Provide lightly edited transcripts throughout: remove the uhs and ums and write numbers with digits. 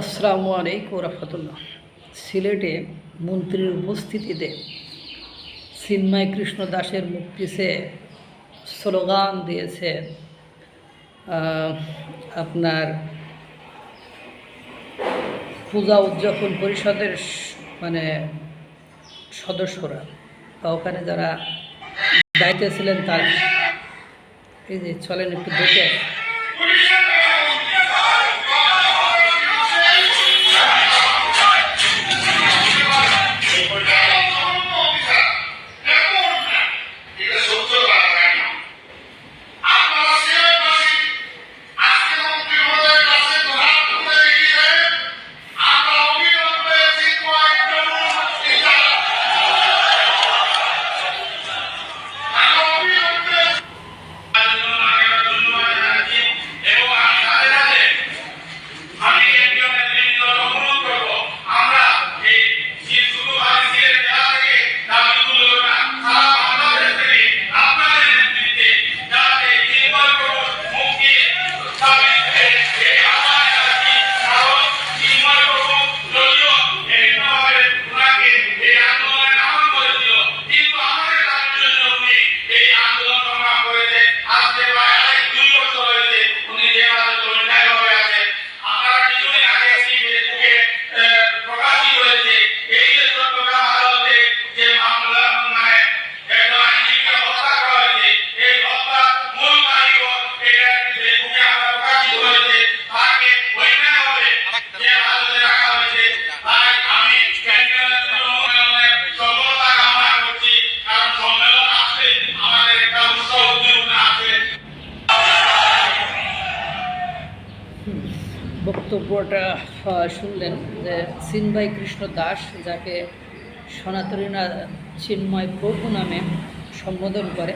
আসসালামু আলাইকুম রহমতুল্লাহ। সিলেটে মন্ত্রীর উপস্থিতিতে চিন্ময় কৃষ্ণ দাসের মুক্তি চেয়ে স্লোগান দিয়েছে আপনার পূজা উদযাপন পরিষদের মানে সদস্যরা বা ওখানে যারা দায়িত্বে ছিলেন তারা। এই যে চলেন একটু দেখে আসি। বক্তব্যটা শুনলেন যে চিন্ময় কৃষ্ণ দাস, যাকে সনাতনীরা চিন্ময় প্রভু নামে সম্বোধন করে।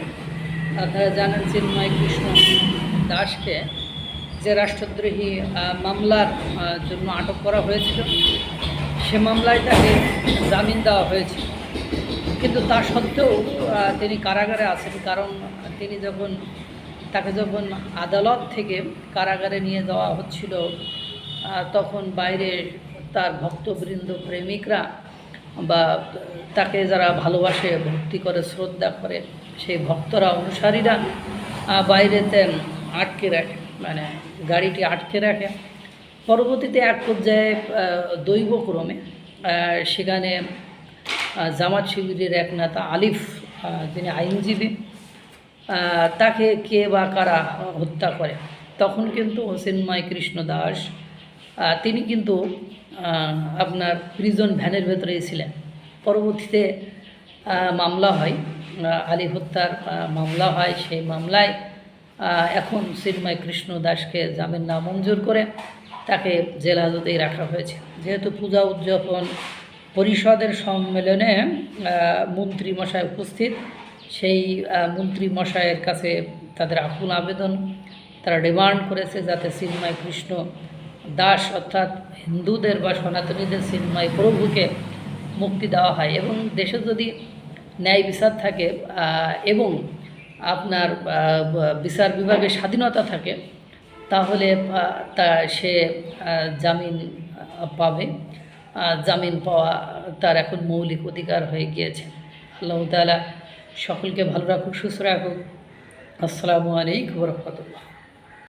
আপনারা জানেন চিন্ময় কৃষ্ণ দাসকে যে রাষ্ট্রদ্রোহী মামলার জন্য আটক করা হয়েছিল, সে মামলায় তাকে জামিন দেওয়া হয়েছিল, কিন্তু তা সত্ত্বেও তিনি কারাগারে আছেন। কারণ তিনি তাকে যখন আদালত থেকে কারাগারে নিয়ে যাওয়া হচ্ছিল, তখন বাইরে তার ভক্তবৃন্দ, প্রেমিকরা বা তাকে যারা ভালোবাসে, ভক্তি করে, শ্রদ্ধা করে, সেই ভক্তরা, অনুসারীরা বাইরেতে আটকে রাখে, মানে গাড়িটি আটকে রাখে। পরবর্তীতে এক পর্যায়ে দৈবক্রমে সেখানে জামাত শিবিরের এক নেতা আলিফ, যিনি আইনজীবী, তাকে কে বা কারা হত্যা করে। তখন কিন্তু চিন্ময় কৃষ্ণ দাস তিনি কিন্তু আপনার প্রিজন ভ্যানের ভেতরেই ছিলেন। পরবর্তীতে মামলা হয়, আলিফ হত্যার মামলা হয়। সেই মামলায় এখন চিন্ময় কৃষ্ণ দাসকে জামিন নামঞ্জুর করে তাকে জেল হাজতেই রাখা হয়েছে। যেহেতু পূজা উদযাপন পরিষদের সম্মেলনে মন্ত্রীমশাই উপস্থিত, সেই মন্ত্রীমশাইয়ের কাছে তাদের আকুল আবেদন, তারা ডিমান্ড করেছে যাতে চিন্ময় কৃষ্ণ দাস অর্থাৎ হিন্দুদের বা সনাতনীদের চিন্ময় প্রভুকে মুক্তি দেওয়া হয়, এবং দেশে যদি ন্যায় বিচার থাকে এবং আপনার বিচার বিভাগের স্বাধীনতা থাকে, তাহলে সে জামিন পাবে। জামিন পাওয়া তার এখন মৌলিক অধিকার হয়ে গিয়েছে। আল্লাহ তাআলা সকলকে ভালো রাখুক, সুস্থ রাখুক। আসসালামু আলাইকুম রহমতুল্লাহ।